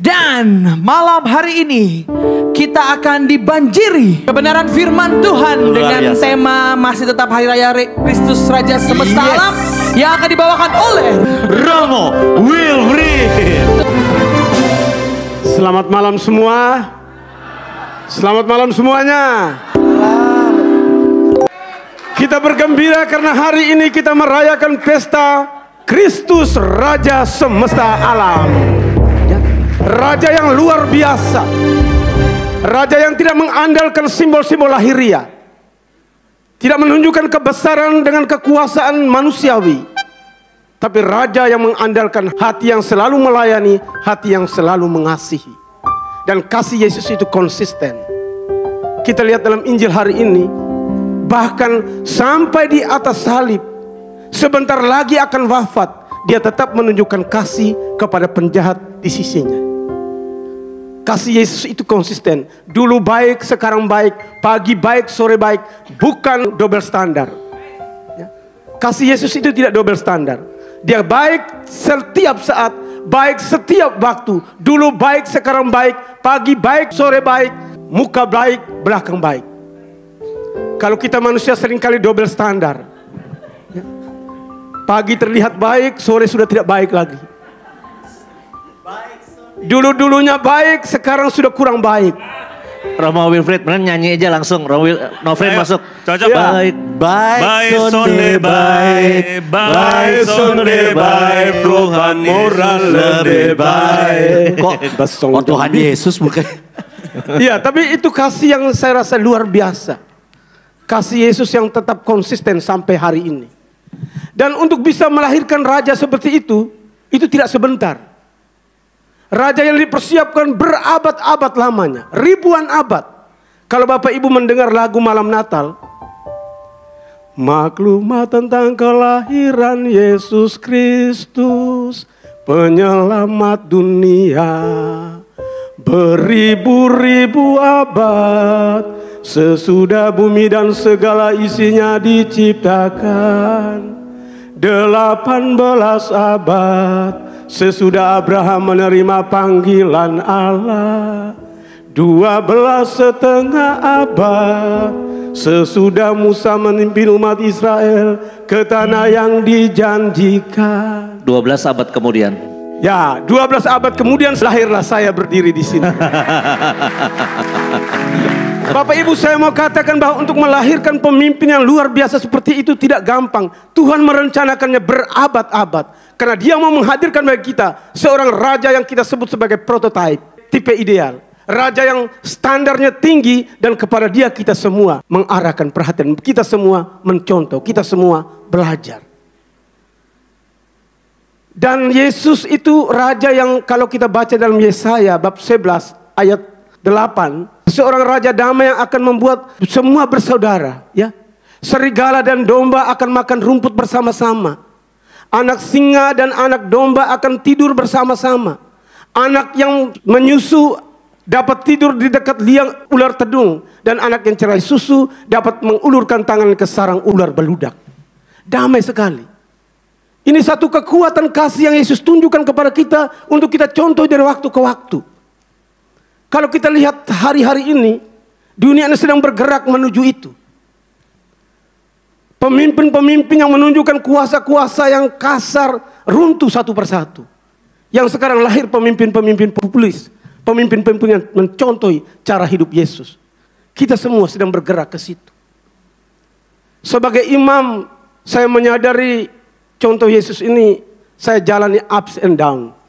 Dan malam hari ini kita akan dibanjiri kebenaran firman Tuhan dengan tema masih tetap Hari Raya Kristus Raja Semesta Alam yang akan dibawakan oleh Romo Wilfried. Selamat malam semua. Selamat malam semuanya. Kita bergembira karena hari ini kita merayakan pesta Kristus Raja Semesta Alam. Raja yang luar biasa. Raja yang tidak mengandalkan simbol-simbol lahiriah. Tidak menunjukkan kebesaran dengan kekuasaan manusiawi. Tapi raja yang mengandalkan hati yang selalu melayani, hati yang selalu mengasihi. Dan kasih Yesus itu konsisten. Kita lihat dalam Injil hari ini, bahkan sampai di atas salib, sebentar lagi akan wafat, dia tetap menunjukkan kasih kepada penjahat di sisinya. Kasih Yesus itu konsisten. Dulu baik, sekarang baik, pagi baik, sore baik. Bukan double standar. Kasih Yesus itu tidak double standar. Dia baik setiap saat, baik setiap waktu. Dulu baik, sekarang baik, pagi baik, sore baik, muka baik, belakang baik. Kalau kita manusia seringkali double standar. Pagi terlihat baik, sore sudah tidak baik lagi. Dulu-dulunya baik, sekarang sudah kurang baik. Romo Wilfried, bener nyanyi aja langsung. Novren masuk. Cocok. Baik, baik, sonde baik, baik, sonde baik, Tuhan moral lebih baik. Kok Tuhan Yesus bukan? Iya, tapi itu kasih yang saya rasa luar biasa. Kasih Yesus yang tetap konsisten sampai hari ini. Dan untuk bisa melahirkan raja seperti itu tidak sebentar. Raja yang dipersiapkan berabad-abad lamanya, ribuan abad. Kalau Bapak Ibu mendengar lagu Malam Natal, maklumat tentang kelahiran Yesus Kristus, penyelamat dunia, beribu-ribu abad, sesudah bumi dan segala isinya diciptakan, 18 abad, sesudah Abraham menerima panggilan Allah, 12,5 abad, sesudah Musa memimpin umat Israel ke tanah yang dijanjikan. 12 abad kemudian. Ya, 12 abad kemudian lahirlah saya berdiri di sini. Bapak Ibu, saya mau katakan bahwa untuk melahirkan pemimpin yang luar biasa seperti itu tidak gampang. Tuhan merencanakannya berabad-abad. Karena dia mau menghadirkan bagi kita seorang raja yang kita sebut sebagai prototipe, tipe ideal. Raja yang standarnya tinggi dan kepada dia kita semua mengarahkan perhatian. Kita semua mencontoh, kita semua belajar. Dan Yesus itu raja yang kalau kita baca dalam Yesaya bab 11 ayat 8, seorang raja damai yang akan membuat semua bersaudara, ya. Serigala dan domba akan makan rumput bersama-sama. Anak singa dan anak domba akan tidur bersama-sama. Anak yang menyusu dapat tidur di dekat liang ular tedung, dan anak yang cerai susu dapat mengulurkan tangan ke sarang ular beludak. Damai sekali. Ini satu kekuatan kasih yang Yesus tunjukkan kepada kita untuk kita contoh dari waktu ke waktu. Kalau kita lihat hari-hari ini, dunia ini sedang bergerak menuju itu. Pemimpin-pemimpin yang menunjukkan kuasa-kuasa yang kasar runtuh satu persatu. Yang sekarang lahir pemimpin-pemimpin populis, pemimpin-pemimpin yang mencontohi cara hidup Yesus. Kita semua sedang bergerak ke situ. Sebagai imam, saya menyadari contoh Yesus ini saya jalani ups and down.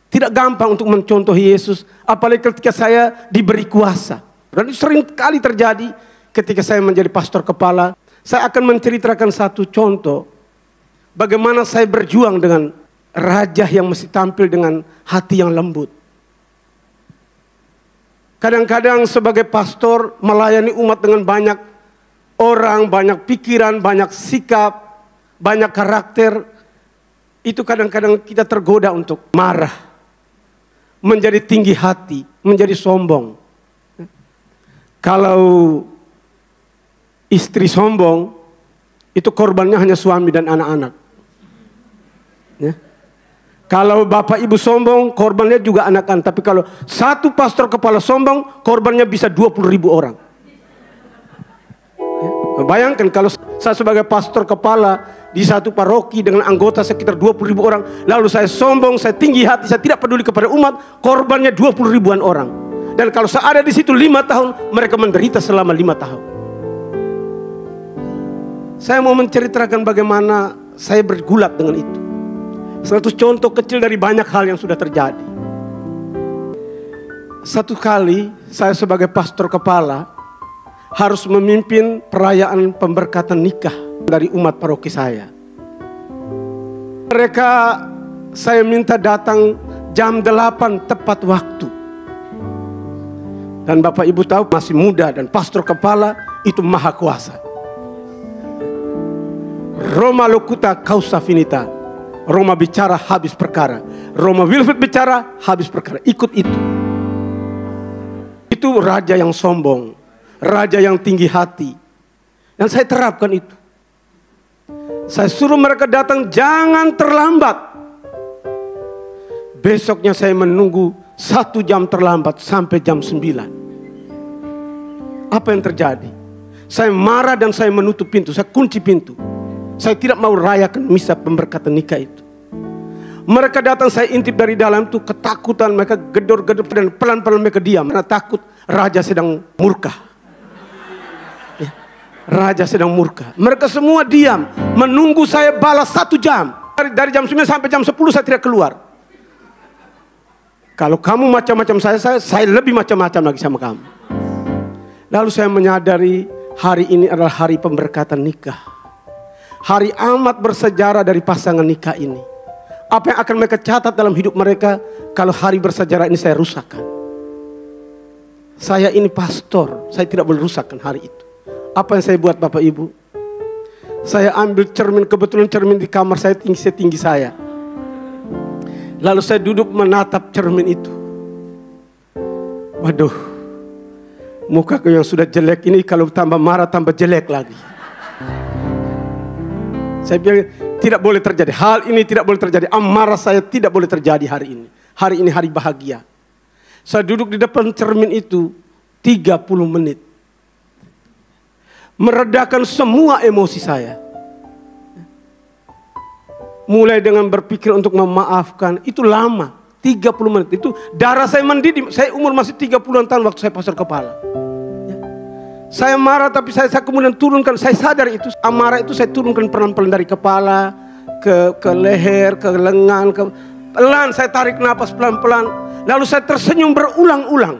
Tidak gampang untuk mencontohi Yesus, apalagi ketika saya diberi kuasa. Dan itu sering kali terjadi ketika saya menjadi pastor kepala. Saya akan menceritakan satu contoh bagaimana saya berjuang dengan raja yang mesti tampil dengan hati yang lembut. Kadang-kadang sebagai pastor melayani umat dengan banyak orang, banyak pikiran, banyak sikap, banyak karakter. Itu kadang-kadang kita tergoda untuk marah, menjadi tinggi hati, menjadi sombong. Kalau istri sombong, itu korbannya hanya suami dan anak-anak. Ya. Kalau bapak ibu sombong, korbannya juga anak-anak. Tapi kalau satu pastor kepala sombong, korbannya bisa 20.000 orang. Bayangkan kalau saya sebagai pastor kepala di satu paroki dengan anggota sekitar 20.000 orang, lalu saya sombong, saya tinggi hati, saya tidak peduli kepada umat, korbannya 20.000-an orang. Dan kalau saya ada di situ 5 tahun, mereka menderita selama 5 tahun. Saya mau menceritakan bagaimana saya bergulat dengan itu. Satu contoh kecil dari banyak hal yang sudah terjadi. Satu kali saya sebagai pastor kepala harus memimpin perayaan pemberkatan nikah dari umat paroki saya. Mereka saya minta datang jam 8 tepat waktu. Dan Bapak Ibu tahu masih muda dan pastor kepala itu maha kuasa. Roma locuta causa finita. Roma bicara habis perkara. Roma Wilfred bicara habis perkara. Ikut itu. Itu raja yang sombong, raja yang tinggi hati. Dan saya terapkan itu. Saya suruh mereka datang jangan terlambat. Besoknya saya menunggu 1 jam terlambat sampai jam 9. Apa yang terjadi? Saya marah dan saya menutup pintu, saya kunci pintu. Saya tidak mau rayakan misa pemberkatan nikah itu. Mereka datang, saya intip dari dalam itu, ketakutan, mereka gedor-gedor dan pelan-pelan mereka diam. Karena takut raja sedang murka. Ya, raja sedang murka. Mereka semua diam, menunggu saya balas 1 jam. Dari jam 9 sampai jam 10 saya tidak keluar. Kalau kamu macam-macam saya lebih macam-macam lagi sama kamu. Lalu saya menyadari hari ini adalah hari pemberkatan nikah. Hari amat bersejarah dari pasangan nikah ini. Apa yang akan mereka catat dalam hidup mereka kalau hari bersejarah ini saya rusakkan. Saya ini pastor, saya tidak boleh rusakkan hari itu. Apa yang saya buat Bapak Ibu? Saya ambil cermin, kebetulan cermin di kamar saya tinggi saya. Lalu saya duduk menatap cermin itu. Waduh, mukaku yang sudah jelek ini kalau tambah marah tambah jelek lagi. Saya bilang tidak boleh terjadi. Hal ini tidak boleh terjadi. Amarah saya tidak boleh terjadi hari ini. Hari ini hari bahagia. Saya duduk di depan cermin itu 30 menit. Meredakan semua emosi saya. Mulai dengan berpikir untuk memaafkan. Itu lama. 30 menit. Itu darah saya mendidih. Saya umur masih 30-an tahun waktu saya pastor kepala. Saya marah tapi saya kemudian turunkan. Saya sadar itu amarah itu saya turunkan pelan-pelan dari kepala ke leher, ke lengan, pelan saya tarik napas pelan-pelan. Lalu saya tersenyum berulang-ulang.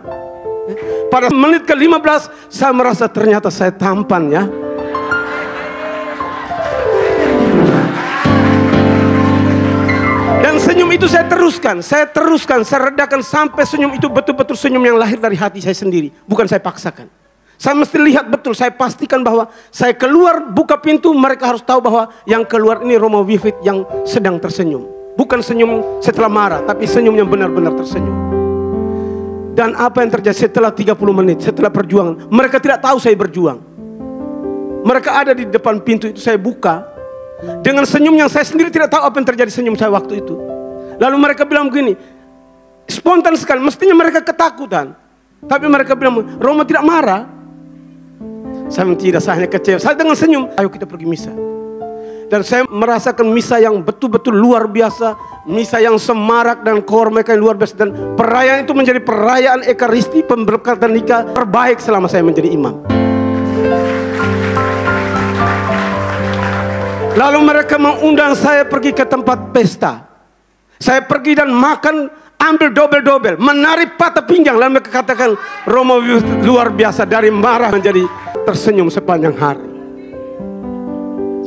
Pada menit ke-15 saya merasa ternyata saya tampan ya. Dan senyum itu saya teruskan, saya redakan sampai senyum itu betul-betul senyum yang lahir dari hati saya sendiri, bukan saya paksakan. Saya mesti lihat betul, saya pastikan bahwa saya keluar, buka pintu, mereka harus tahu bahwa yang keluar ini Roma Wilfred yang sedang tersenyum. Bukan senyum setelah marah, tapi senyum yang benar-benar tersenyum. Dan apa yang terjadi setelah 30 menit, setelah perjuangan, mereka tidak tahu saya berjuang. Mereka ada di depan pintu itu, saya buka. Dengan senyum yang saya sendiri tidak tahu apa yang terjadi senyum saya waktu itu. Lalu mereka bilang begini, spontan sekali, mestinya mereka ketakutan. Tapi mereka bilang, Roma tidak marah. Saya tidak, saya hanya kecewa. Saya dengan senyum, ayo kita pergi misa. Dan saya merasakan misa yang betul-betul luar biasa. Misa yang semarak dan koor mereka yang luar biasa. Dan perayaan itu menjadi perayaan ekaristi pemberkatan nikah terbaik selama saya menjadi imam. Lalu mereka mengundang saya pergi ke tempat pesta. Saya pergi dan makan, ambil dobel-dobel, menarik patah pinggang. Lalu mereka katakan, Roma luar biasa, dari marah menjadi tersenyum sepanjang hari.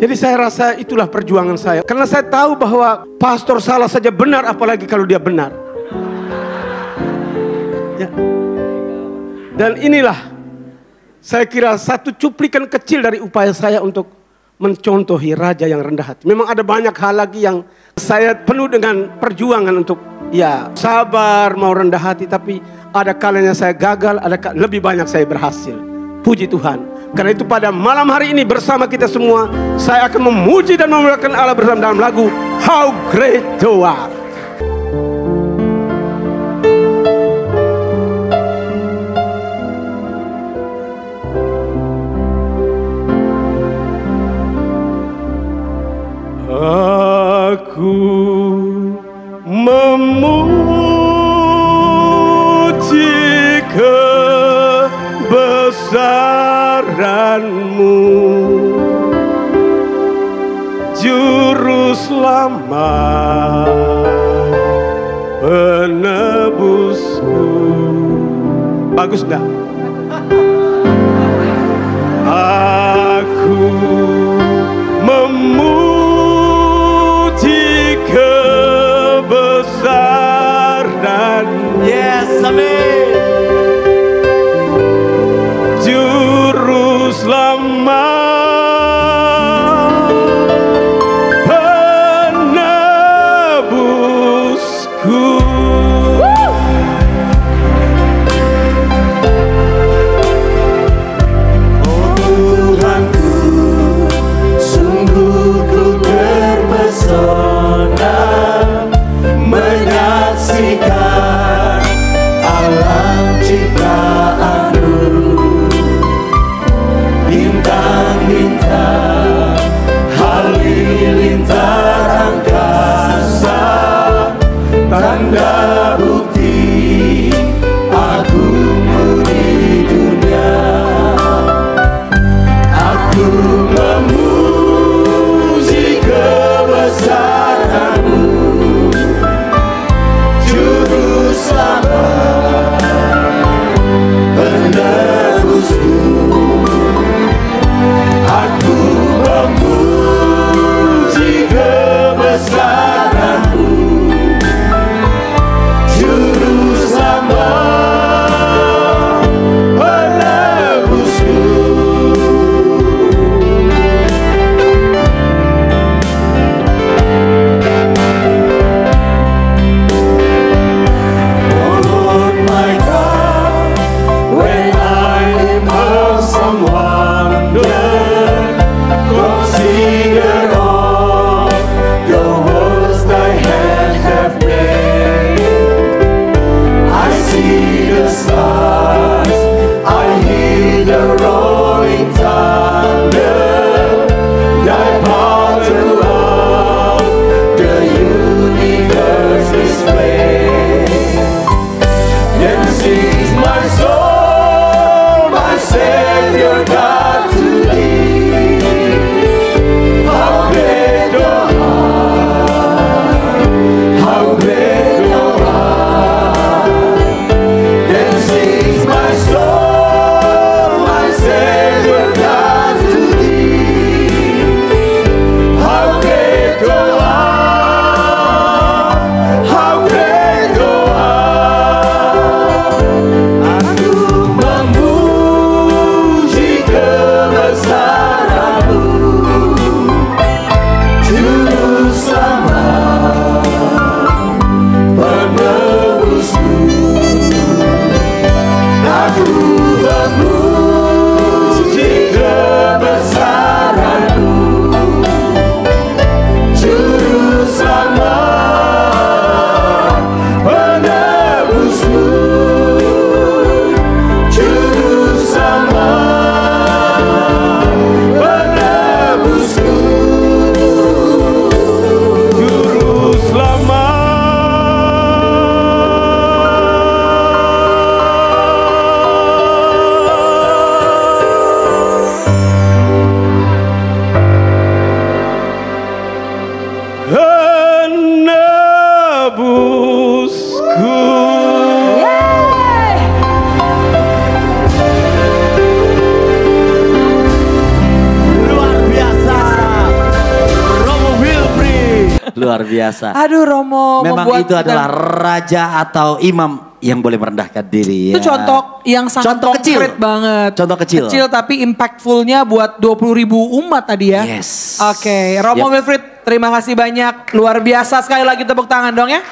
Jadi saya rasa itulah perjuangan saya. Karena saya tahu bahwa pastor salah saja benar, apalagi kalau dia benar. Ya. Dan inilah, saya kira satu cuplikan kecil dari upaya saya untuk mencontohi raja yang rendah hati. Memang ada banyak hal lagi yang saya penuh dengan perjuangan untuk ya sabar, mau rendah hati. Tapi ada kalanya saya gagal, lebih banyak saya berhasil. Puji Tuhan. Karena itu pada malam hari ini bersama kita semua, saya akan memuji dan memuliakan Allah bersama dalam lagu How Great Thou Art. kebesaran-Mu, Juru Selamat penebusku. Bagus enggak? Aku memuji kebesaran. Yes, amin. Juru Selamat penebusku. Tanda bukti agungmu di dunia. Aku memuji kebesaran-Mu, Juru Selamat penebusku. Aku memuji kebesaran-Mu, Luar biasa. Aduh Romo. Memang itu adalah raja atau imam yang boleh merendahkan diri. Itu contoh yang sangat konkret banget. Contoh kecil. Kecil tapi impactfulnya buat 20.000 umat tadi ya. Yes. Oke, Romo Wilfried terima kasih banyak. Luar biasa, sekali lagi tepuk tangan dong ya.